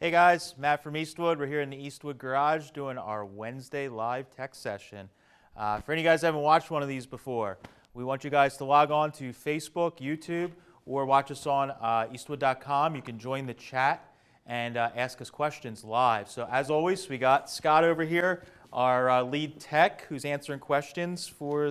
Hey guys, Matt from Eastwood. We're here in the Eastwood garage doing our Wednesday live tech session. For any of you guys who haven't watched one of these before, we want you guys to log on to Facebook, YouTube, or watch us on eastwood.com. You can join the chat and ask us questions live. So as always, we got Scott over here, our lead tech, who's answering questions for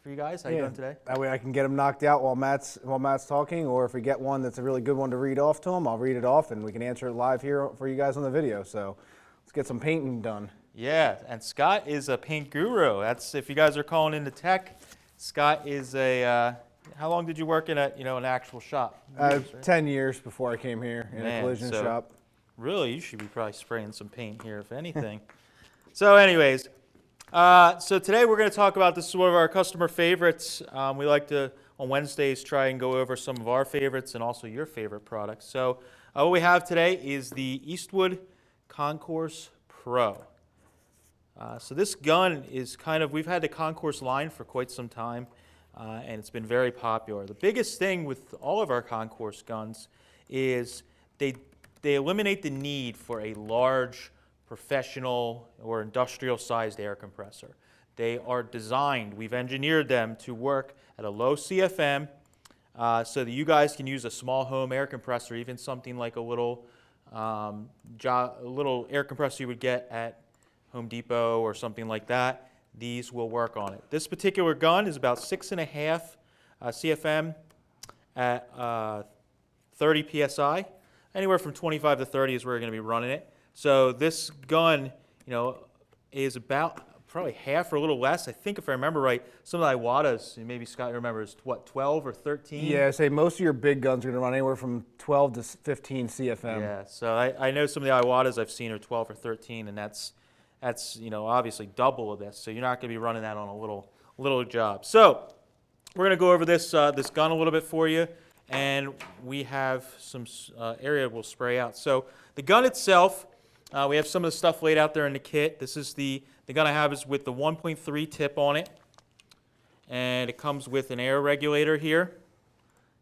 you guys. How you doing today? That way I can get them knocked out while Matt's talking, or if we get one that's a really good one to read off to him, I'll read it off and we can answer it live here for you guys on the video. So let's get some painting done. Yeah, and Scott is a paint guru. That's, if you guys are calling into tech, Scott is a, how long did you work in an actual shop? Years, right? 10 years before I came here in a collision shop. Really, you should be probably spraying some paint here, if anything. So anyways, so today we're going to talk about, this is one of our customer favorites. We like to, on Wednesdays, try and go over some of our favorites and also your favorite products. So what we have today is the Eastwood Concours PRO. So this gun is we've had the Concours line for quite some time, and it's been very popular. The biggest thing with all of our Concours guns is they eliminate the need for a large professional or industrial sized air compressor. They are designed, we've engineered them to work at a low CFM so that you guys can use a small home air compressor, even something like a little air compressor you would get at Home Depot or something like that. These will work on it. This particular gun is about 6.5 CFM at 30 PSI. Anywhere from 25 to 30 is where you're going to be running it. So this gun, is about probably half or a little less. I think if I remember right, some of the Iwatas, and maybe Scott remembers, what, 12 or 13? Yeah, say most of your big guns are going to run anywhere from 12 to 15 CFM. Yeah, so I know some of the Iwatas I've seen are 12 or 13, and that's obviously double of this. So you're not going to be running that on a little job. So we're going to go over this gun a little bit for you, and we have some area we'll spray out. So the gun itself, we have some of the stuff laid out there in the kit. This is the gun I have is with the 1.3 tip on it, and it comes with an air regulator here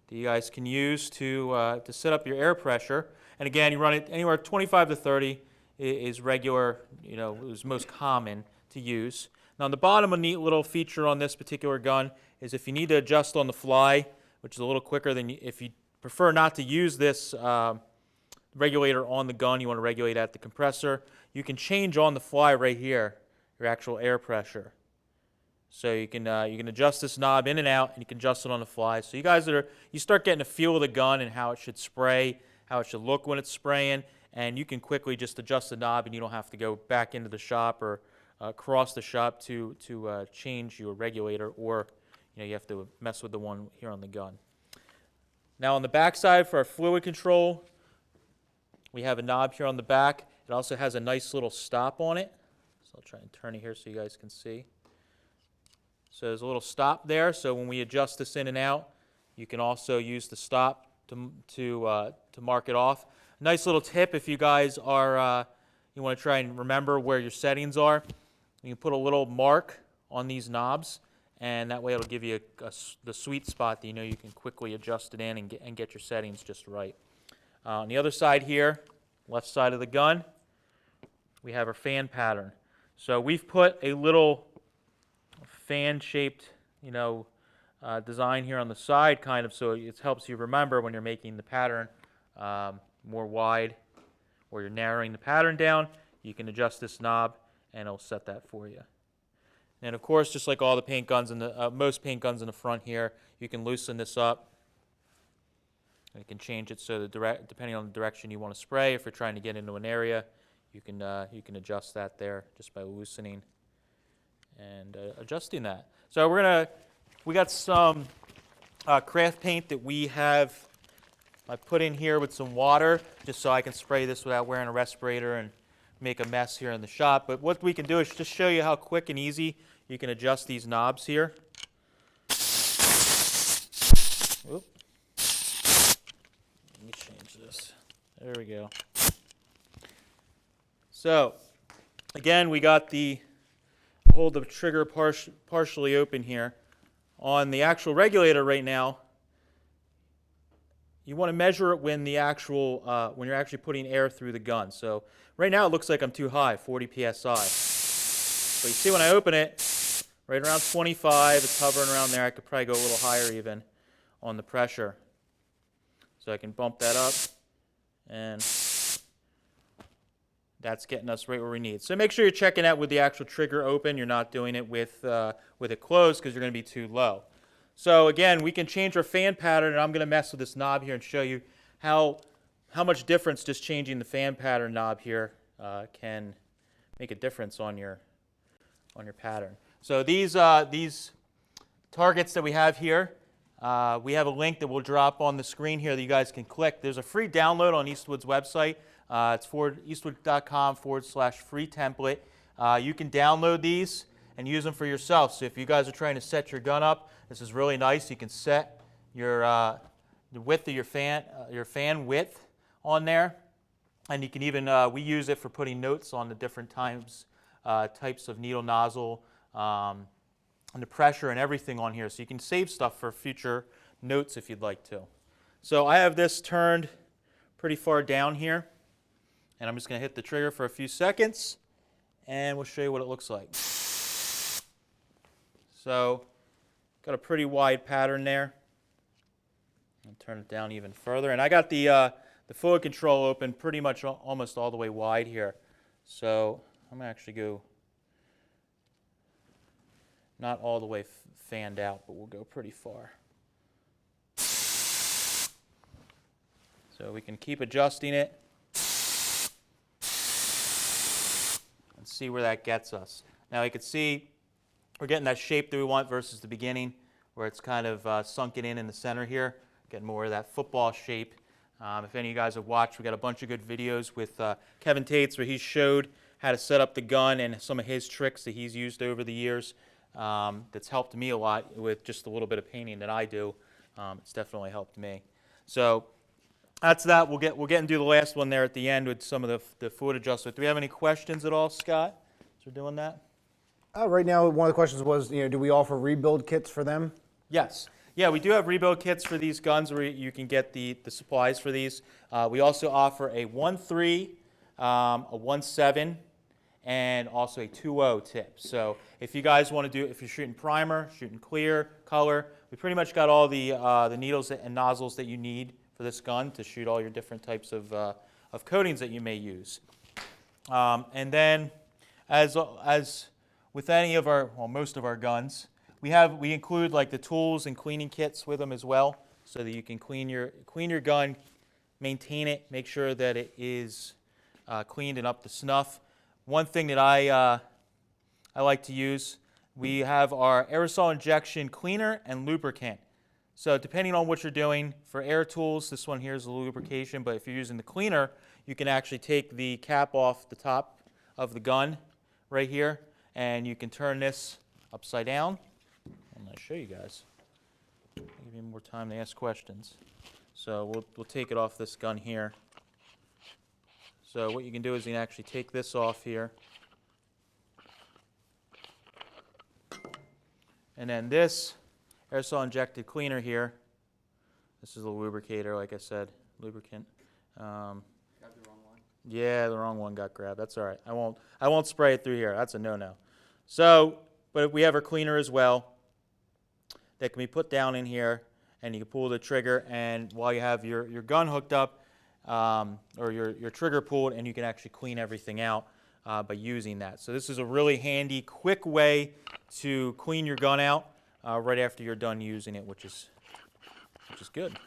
that you guys can use to set up your air pressure. And again, you run it anywhere 25 to 30 is regular, is most common to use. Now on the bottom, a neat little feature on this particular gun is if you need to adjust on the fly, which is a little quicker than if you prefer not to use this regulator on the gun, you want to regulate at the compressor, you can change on the fly right here your actual air pressure. So you can adjust this knob in and out, and you can adjust it on the fly. So you start getting a feel of the gun and how it should spray, how it should look when it's spraying, and you can quickly just adjust the knob, and you don't have to go back into the shop or across the shop to change your regulator, or you have to mess with the one here on the gun. Now on the back side for our fluid control, we have a knob here on the back. It also has a nice little stop on it. So I'll try and turn it here so you guys can see. So there's a little stop there. So when we adjust this in and out, you can also use the stop to mark it off. Nice little tip if you guys are you want to try and remember where your settings are. You can put a little mark on these knobs, and that way it'll give you the sweet spot that you can quickly adjust it in and get your settings just right. On the other side here, left side of the gun, we have our fan pattern. So we've put a little fan-shaped, design here on the side, so it helps you remember when you're making the pattern more wide, or you're narrowing the pattern down. You can adjust this knob, and it'll set that for you. And of course, just like all the paint guns most paint guns in the front here, you can loosen this up. You can change it so depending on the direction you want to spray. If you're trying to get into an area, you can adjust that there just by loosening and adjusting that. So we got some craft paint that I put in here with some water just so I can spray this without wearing a respirator and make a mess here in the shop. But what we can do is just show you how quick and easy you can adjust these knobs here. Oop. Let me change this. There we go. So, again, we got hold the trigger partially open here. On the actual regulator right now, you want to measure it when the actual when you're actually putting air through the gun. So right now it looks like I'm too high, 40 psi. But you see when I open it, right around 25, it's hovering around there. I could probably go a little higher even on the pressure. So I can bump that up, and that's getting us right where we need. So make sure you're checking out with the actual trigger open. You're not doing it with it closed because you're going to be too low. So again, we can change our fan pattern, and I'm going to mess with this knob here and show you how much difference just changing the fan pattern knob here can make a difference on your pattern. So these targets that we have here, we have a link that will drop on the screen here that you guys can click. There's a free download on Eastwood's website. It's eastwood.com/free template. You can download these and use them for yourself. So if you guys are trying to set your gun up, this is really nice. You can set your the width of your fan width on there, and you can even we use it for putting notes on the different types of needle nozzle and the pressure and everything on here. So you can save stuff for future notes if you'd like to. So I have this turned pretty far down here, and I'm just going to hit the trigger for a few seconds, and we'll show you what it looks like. So got a pretty wide pattern there. I'll turn it down even further, and I got the fluid control open pretty much almost all the way wide here. So I'm going to actually go not all the way fanned out, but we'll go pretty far. So we can keep adjusting it and see where that gets us. Now you can see we're getting that shape that we want versus the beginning, where it's kind of sunken in the center here, getting more of that football shape. If any of you guys have watched, we got a bunch of good videos with Kevin Tates where he showed how to set up the gun and some of his tricks that he's used over the years. That's helped me a lot with just a little bit of painting that I do. It's definitely helped me. So that's that. We'll get and do the last one there at the end with some of the fluid adjustment. Do we have any questions at all, Scott, as we're doing that? Right now, one of the questions was, do we offer rebuild kits for them? Yes. Yeah, we do have rebuild kits for these guns where you can get the supplies for these. We also offer a 1.3, a 1.7, and also a 2.0 tip. So if you guys want to do, if you're shooting primer, shooting clear, color, we pretty much got all the needles and nozzles that you need for this gun to shoot all your different types of coatings that you may use. And then as with any of our, well, most of our guns, we include like the tools and cleaning kits with them as well, so that you can clean your gun, maintain it, make sure that it is cleaned and up to snuff. One thing that I like to use, we have our aerosol injection cleaner and lubricant. So depending on what you're doing, for air tools, this one here is the lubrication, but if you're using the cleaner, you can actually take the cap off the top of the gun right here, and you can turn this upside down. I'm going to show you guys. I'll give you more time to ask questions. So we'll take it off this gun here. So what you can do is you can actually take this off here. And then this aerosol injected cleaner here. This is a lubricator, like I said, lubricant. Got the wrong one. Yeah, the wrong one got grabbed. That's all right. I won't spray it through here. That's a no-no. So, but we have our cleaner as well that can be put down in here, and you can pull the trigger, and while you have your gun hooked up, or your trigger pulled, and you can actually clean everything out by using that. So this is a really handy, quick way to clean your gun out right after you're done using it, which is good.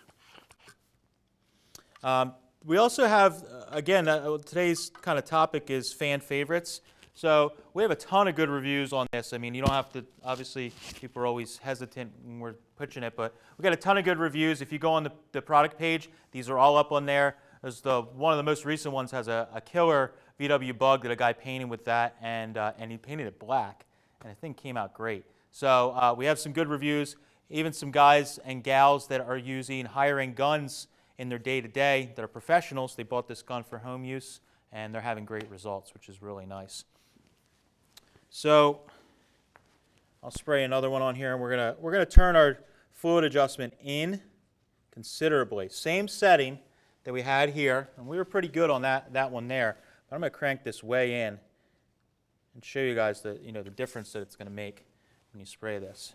We also have, again, today's kind of topic is fan favorites. So we have a ton of good reviews on this. I mean, you don't have to, obviously, people are always hesitant when we're pitching it, but we got a ton of good reviews. If you go on the product page, these are all up on there. There's one of the most recent ones has a killer VW bug that a guy painted with that, and he painted it black, and the thing came out great. So we have some good reviews, even some guys and gals that are using higher-end guns in their day-to-day that are professionals. They bought this gun for home use, and they're having great results, which is really nice. So I'll spray another one on here, and we're gonna turn our fluid adjustment in, considerably. Same setting that we had here, and we were pretty good on that one there. But I'm going to crank this way in and show you guys the difference that it's going to make when you spray this.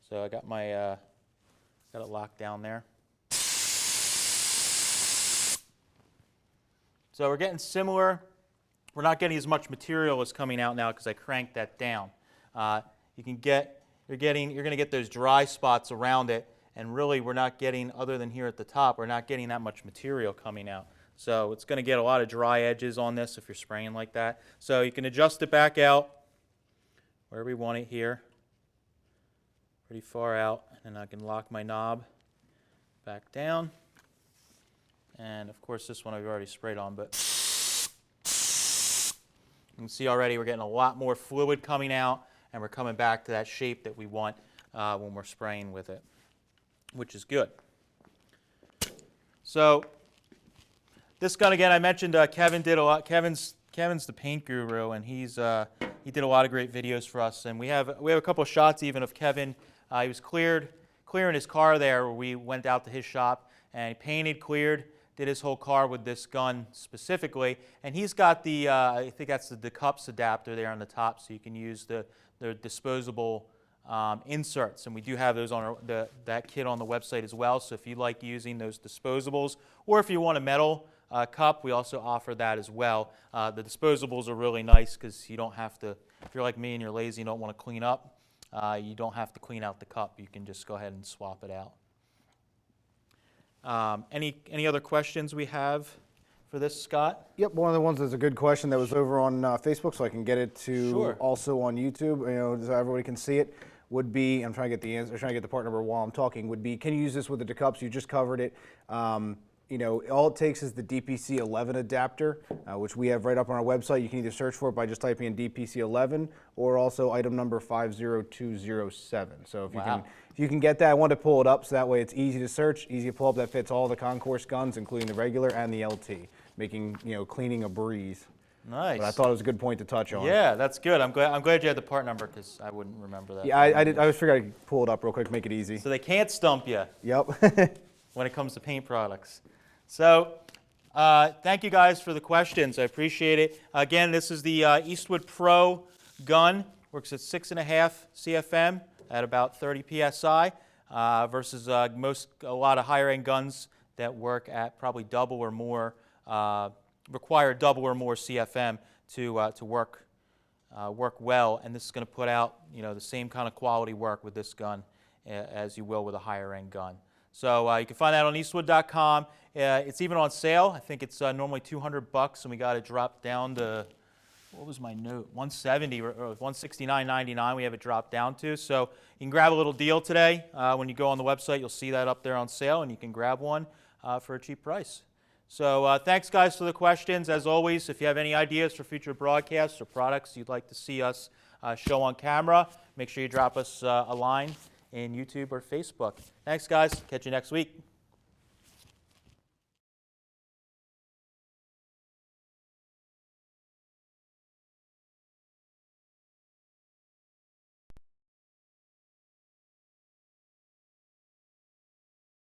So I got my got it locked down there. So we're getting similar. We're not getting as much material as coming out now because I cranked that down. You're going to get those dry spots around it, and really we're not getting, other than here at the top, we're not getting that much material coming out. So it's going to get a lot of dry edges on this if you're spraying like that. So you can adjust it back out wherever you want it here, pretty far out, and I can lock my knob back down. And of course this one I've already sprayed on, but you can see already we're getting a lot more fluid coming out, and we're coming back to that shape that we want when we're spraying with it, which is good. So this gun, again, I mentioned Kevin did a lot. Kevin's the paint guru, and he did a lot of great videos for us. And we have a couple of shots even of Kevin. He was clearing his car there. Where we went out to his shop, and he painted, cleared, did his whole car with this gun specifically. And he's got the I think that's the cups adapter there on the top, so you can use the disposable inserts, and we do have those on that kit on the website as well. So if you like using those disposables, or if you want a metal cup, we also offer that as well. The disposables are really nice because you don't have to, if you're like me and you're lazy and don't want to clean up, you don't have to clean out the cup. You can just go ahead and swap it out. Any other questions we have for this, Scott? Yep, one of the ones that's a good question that was over on Facebook, so I can get it to Sure. also on YouTube, so everybody can see it. Would be, I'm trying to get the answer, trying to get the part number while I'm talking. Would be, can you use this with the cups? You just covered it. All it takes is the DPC 11 adapter, which we have right up on our website. You can either search for it by just typing in DPC 11 or also item number 50207. So if you can get that, I want to pull it up so that way it's easy to search, easy to pull up. That fits all the concourse guns, including the regular and the LT, making cleaning a breeze. Nice. But I thought it was a good point to touch on. Yeah, that's good. I'm glad you had the part number because I wouldn't remember that. Yeah, I just figured I'd pull it up real quick, make it easy. So they can't stump you Yep. when it comes to paint products. So thank you guys for the questions. I appreciate it. Again, this is the Eastwood Pro gun. Works at 6.5 CFM at about 30 PSI versus a lot of higher end guns that work at probably double or more, require double or more CFM to work well. And this is going to put out the same kind of quality work with this gun as you will with a higher end gun. So you can find that on Eastwood.com. It's even on sale. I think it's normally $200, and we got it dropped down to, what was my note? 170 or 169.99. We have it dropped down to. So you can grab a little deal today. When you go on the website, you'll see that up there on sale, and you can grab one for a cheap price. So thanks, guys, for the questions. As always, if you have any ideas for future broadcasts or products you'd like to see us show on camera, make sure you drop us a line in YouTube or Facebook. Thanks, guys. Catch you next week.